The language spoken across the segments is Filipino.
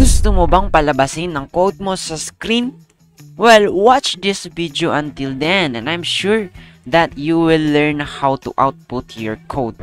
Gusto mo bang palabasin ang code mo sa screen? Well, watch this video until then and I'm sure that you will learn how to output your code.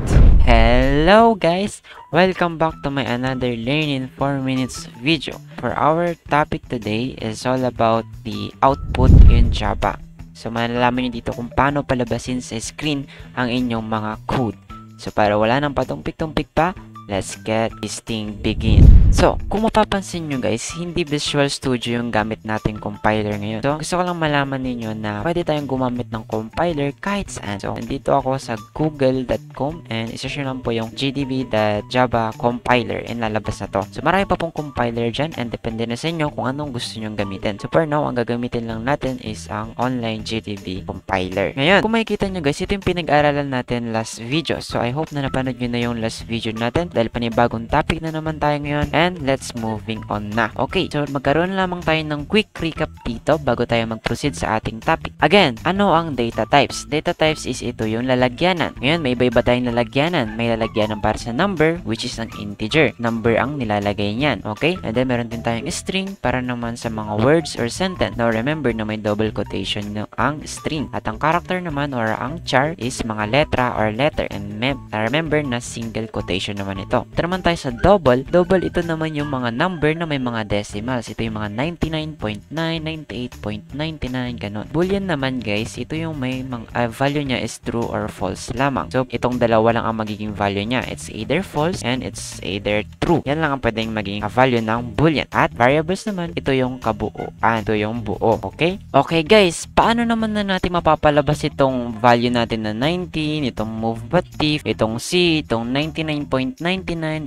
Hello guys! Welcome back to my another Learn in 4 Minutes video. For our topic today is all about the output in Java. So malalaman nyo dito kung paano palabasin sa screen ang inyong mga code. So para wala nang patumpik-tumpik pa, let's get this thing begin. So, kung mapapansin nyo guys, hindi Visual Studio yung gamit nating compiler ngayon. So, gusto ko lang malaman ninyo na pwede tayong gumamit ng compiler kahit saan. So, nandito ako sa google.com and isa lang po yung gdb.java compiler and lalabas na to. So, marami pa pong compiler dyan and depende na sa inyo kung anong gusto nyong gamitin. So, for now, ang gagamitin lang natin is ang online GDB compiler. Ngayon, kung makikita nyo guys, ito yung pinag-aralan natin last video. So, I hope na napanood nyo na yung last video natin dahil panibagong topic na naman tayo ngayon. And let's moving on na. Okay, so magkaroon lamang tayo ng quick recap dito bago tayo mag-proceed sa ating topic. Again, ano ang data types? Data types is ito yung lalagyanan. Ngayon, may iba-iba tayong lalagyanan. May lalagyanan para sa number, which is ang integer. Number ang nilalagay niyan. Okay? And then, meron din tayong string para naman sa mga words or sentence. Now, remember na may double quotation ang string. At ang character naman or ang char is mga letra or letter. And remember na single quotation naman ito. Ito naman tayo sa double. Double ito naman yung mga number na may mga decimals. Ito yung mga 99.9, 98.99, ganun. Boolean naman guys, ito yung may value niya is true or false lamang. So, itong dalawa lang ang magiging value niya. It's either false and it's either true. Yan lang ang pwedeng maging value ng boolean. At variables naman, ito yung kabuuan. Ito yung buo. Okay? Okay guys, paano naman na natin mapapalabas itong value natin na 19, itong move but if, itong C, itong 99.99,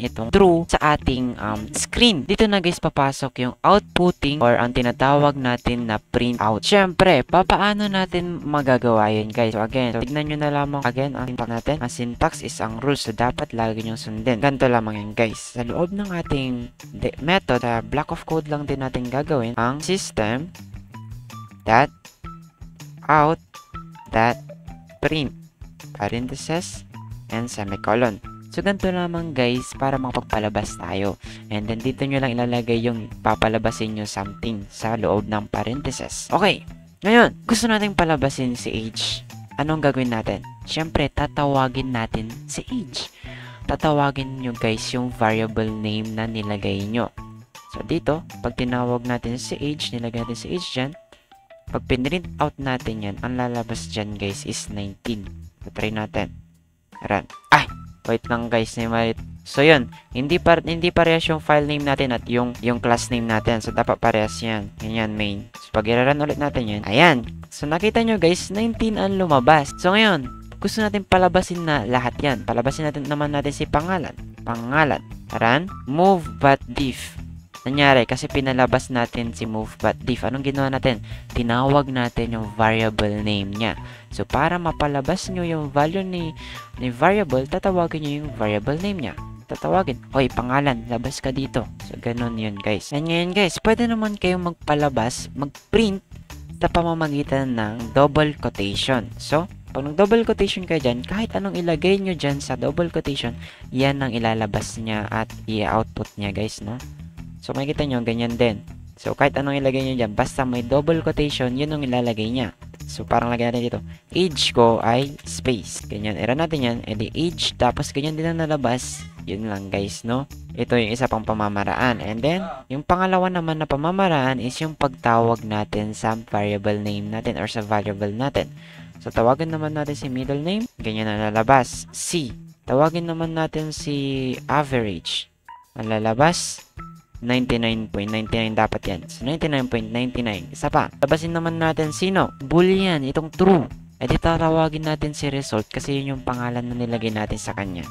itong true sa ating screen. Dito na guys papasok yung outputting or ang tinatawag natin na print out. Syempre, papaano natin magagawa yun guys? So again, tignan nyo na lamang again ang syntax natin. Ang syntax is ang rules, so dapat lagi nyo sundin. Ganito lamang yun guys. Sa loob ng ating method, sa block of code lang din natin gagawin ang system that out that print parentheses and semicolon. So, ganito lamang guys para makapagpalabas tayo. And then, dito nyo lang ilalagay yung papalabasin nyo something sa loob ng parentheses. Okay. Ngayon, gusto natin palabasin si age. Anong gagawin natin? Siyempre, tatawagin natin si age. Tatawagin nyo guys yung variable name na nilagay nyo. So, dito, pag tinawag natin si age, nilagay natin si age dyan. Pag pinrint out natin yan, ang lalabas dyan guys is 19. So, try natin. Run. Ay! Wait lang guys, so yun, hindi parehas yung file name natin at yung class name natin. So dapat parehas yan. Ganyan main. So pag i-run ulit natin yun, ayan. So nakita nyo guys, 19 ang lumabas. So ngayon, gusto natin palabasin na lahat yan. Palabasin naman natin si pangalan. Pangalan. Run. Move but diff. Nangyari kasi pinalabas natin si move but diff. Anong ginawa natin? Tinawag natin yung variable name niya. So para mapalabas nyo yung value ni variable, tatawagin nyo yung variable name niya. Tatawagin, hoy pangalan, labas ka dito. So ganun yun guys. And ngayon guys, pwede naman kayong magpalabas, magprint sa pamamagitan ng double quotation. So pag nag-double quotation kayo dyan, kahit anong ilagay nyo dyan sa double quotation, yan ang ilalabas niya at i-output niya guys, no? So, makikita nyo, ganyan din. So, kahit anong ilagay nyo dyan, basta may double quotation, yun ang ilalagay niya. So, parang lagay natin dito, age ko ay space. Ganyan, i-run natin yan, edi age, tapos ganyan din ang nalabas. Yun lang guys, no? Ito yung isa pang pamamaraan. And then, yung pangalawa naman na pamamaraan is yung pagtawag natin sa variable name natin or sa variable natin. So, tawagin naman natin si middle name, ganyan ang lalabas. C. Tawagin naman natin si average. Ang lalabas, 99.99 dapat yan. So, 99.99. Isa pa. Labasin naman natin sino? Boolean. Itong true. E di tatawagin natin si result kasi yun yung pangalan na nilagay natin sa kanya.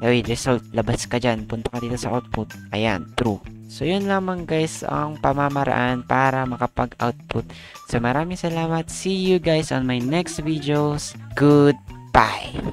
Hey, result. Labas ka dyan. Punta ka dito sa output. Ayan. True. So, yun lamang guys ang pamamaraan para makapag-output. So, maraming salamat. See you guys on my next videos. Goodbye.